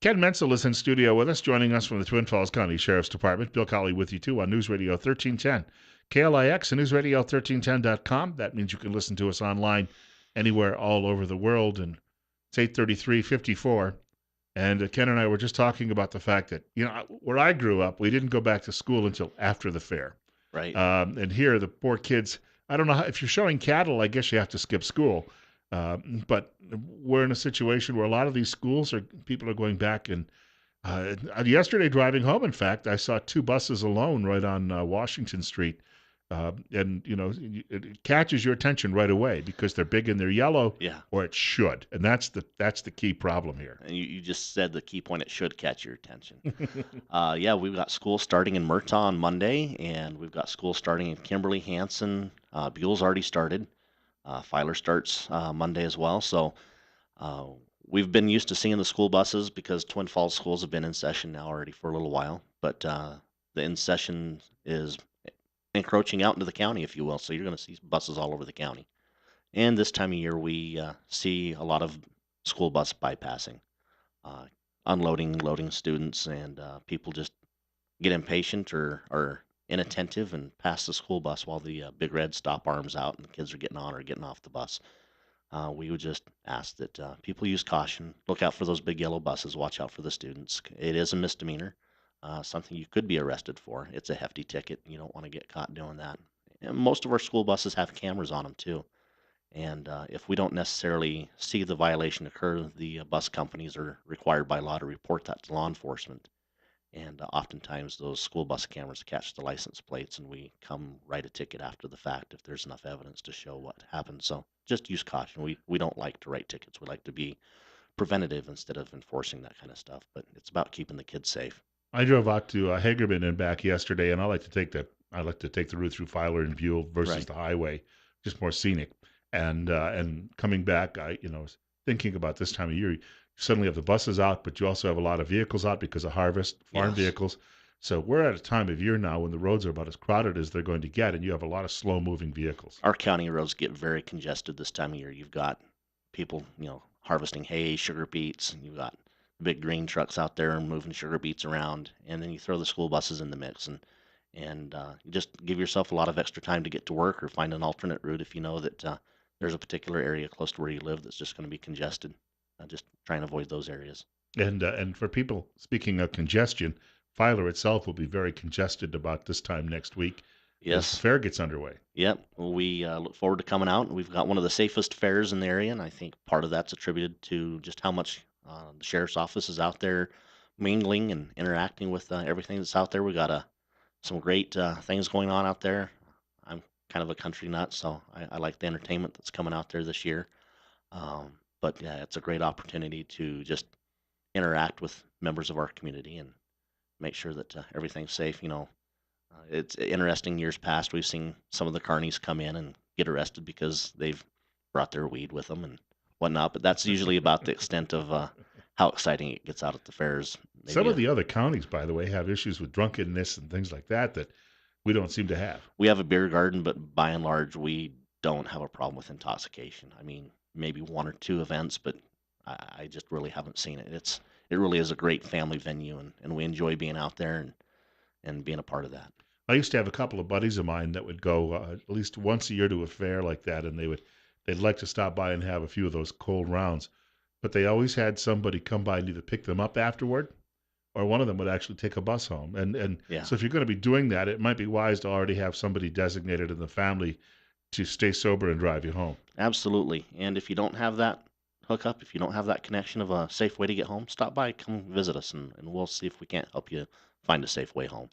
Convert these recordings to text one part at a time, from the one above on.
Ken Menzel is in studio with us, joining us from the Twin Falls County Sheriff's Department. Bill Colley with you, too, on News Radio 1310. KLIX and newsradio1310.com. That means you can listen to us online anywhere all over the world. And it's 8:33:54. And Ken and I were just talking about the fact that, where I grew up, we didn't go back to school until after the fair. Right. And here, the poor kids, I don't know if you're showing cattle, I guess you have to skip school. But we're in a situation where a lot of these people are going back. And yesterday, driving home, in fact, I saw two buses alone right on Washington Street. And, it catches your attention right away because they're big and they're yellow, Yeah. or it should. And that's the key problem here. And you just said the key point. It should catch your attention. Yeah, we've got school starting in Murtaugh on Monday, and we've got school starting in Kimberly, Hanson. Buell's already started. Filer starts Monday as well. So uh, we've been used to seeing the school buses because Twin Falls schools have been in session now already for a little while. But the in session is encroaching out into the county, if you will. So you're going to see buses all over the county. And this time of year, we see a lot of school bus bypassing, uh, unloading, loading students, and people just get impatient or are inattentive and pass the school bus while the big red stop arms out and the kids are getting on or getting off the bus. We would just ask that people use caution, look out for those big yellow buses, watch out for the students. It is a misdemeanor, something you could be arrested for. It's a hefty ticket. You don't want to get caught doing that. And most of our school buses have cameras on them too. And if we don't necessarily see the violation occur, the bus companies are required by law to report that to law enforcement. And oftentimes those school bus cameras catch the license plates, and we come write a ticket after the fact if there's enough evidence to show what happened. So just use caution. We don't like to write tickets. We like to be preventative instead of enforcing that kind of stuff. But it's about keeping the kids safe. I drove out to Hagerman and back yesterday, and I like to take the route through Filer and Buell versus Right. the highway, just more scenic. And coming back, I was thinking about this time of year. You suddenly have the buses out, but you also have a lot of vehicles out because of harvest, farm Yes. vehicles. So we're at a time of year now when the roads are about as crowded as they're going to get, and you have a lot of slow-moving vehicles. Our county roads get very congested this time of year. You've got people, harvesting hay, sugar beets, and you've got big green trucks out there moving sugar beets around, and then you throw the school buses in the mix, and you just give yourself a lot of extra time to get to work or find an alternate route if you know that there's a particular area close to where you live that's just going to be congested. Just try and avoid those areas. And for people, speaking of congestion, Filer itself will be very congested about this time next week as the Yes. fair gets underway. Yep. Well, we look forward to coming out. We've got one of the safest fairs in the area, and I think part of that's attributed to just how much the sheriff's office is out there mingling and interacting with everything that's out there. We got some great things going on out there. I'm kind of a country nut, so I like the entertainment that's coming out there this year. But yeah, it's a great opportunity to just interact with members of our community and make sure that everything's safe. It's interesting. Years past, we've seen some of the carnies come in and get arrested because they've brought their weed with them and whatnot. But that's usually about the extent of how exciting it gets out at the fairs. Some Maybe of the other counties, by the way, have issues with drunkenness and things like that we don't seem to have. we have a beer garden, but by and large, we don't have a problem with intoxication. I mean, maybe one or two events, but I just really haven't seen it. It really is a great family venue, and we enjoy being out there and being a part of that. I used to have a couple of buddies of mine that would go at least once a year to a fair like that, and they'd like to stop by and have a few of those cold rounds, but they always had somebody come by and either pick them up afterward, or one of them would actually take a bus home. And Yeah, so if you're going to be doing that, it might be wise to already have somebody designated in the family to stay sober and drive you home. absolutely. And if you don't have that hookup, if you don't have that connection of a safe way to get home, stop by, come visit us, and we'll see if we can't help you find a safe way home.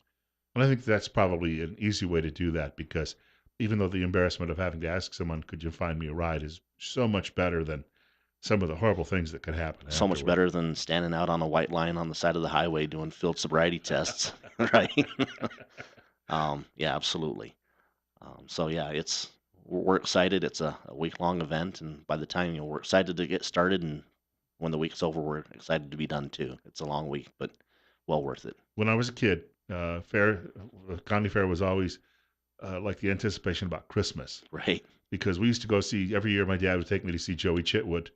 And I think that's probably an easy way to do that because even though the embarrassment of having to ask someone, could you find me a ride, is so much better than some of the horrible things that could happen So much afterward. better than standing out on a white line on the side of the highway doing field sobriety tests, right? Yeah, absolutely. So yeah, we're excited. It's a week long event, and by the time we're excited to get started, and when the week's over, we're excited to be done too. It's a long week, but well worth it, When I was a kid, county fair was always like the anticipation about Christmas right? because we used to go see every year. My dad would take me to see Joey Chitwood,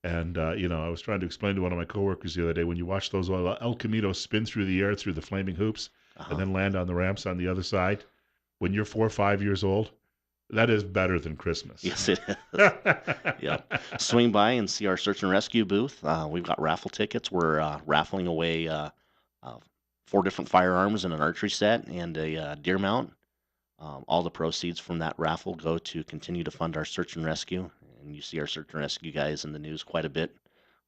And I was trying to explain to one of my coworkers the other day, when you watch those El Caminos spin through the air through the flaming hoops and Uh-huh. then land on the ramps on the other side, when you're 4 or 5 years old, that is better than Christmas. Yes, it is. Yep. Swing by and see our search and rescue booth. We've got raffle tickets. We're raffling away uh, 4 different firearms and an archery set and a deer mount. All the proceeds from that raffle go to continue to fund our search and rescue. And you see our search and rescue guys in the news quite a bit.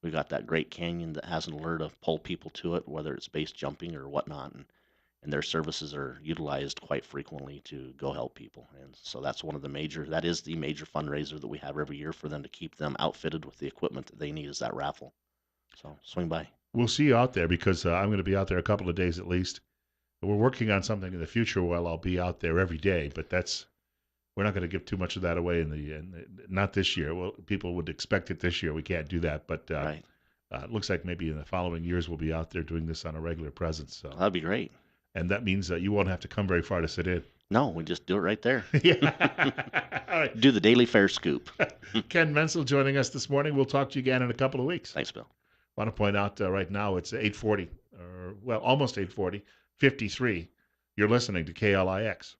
We've got that great canyon that has an alert to pull people to it, whether it's base jumping or whatnot. And their services are utilized quite frequently to go help people. And so that is the major fundraiser that we have every year for them to keep them outfitted with the equipment that they need is that raffle. So swing by. We'll see you out there because I'm going to be out there a couple of days at least. We're working on something in the future where I'll be out there every day, but we're not going to give too much of that away not this year. Well, people would expect it this year. We can't do that, but Right. it looks like maybe in the following years we'll be out there doing this on a regular presence. So, Well, that'd be great. and that means that you won't have to come very far to sit in. No, we just do it right there. Yeah. All right. Do the daily fair scoop. Ken Menzel joining us this morning. We'll talk to you again in a couple of weeks. Thanks, Bill. Want to point out right now it's 8:40, or well, almost 8:40, 53. You're listening to KLIX.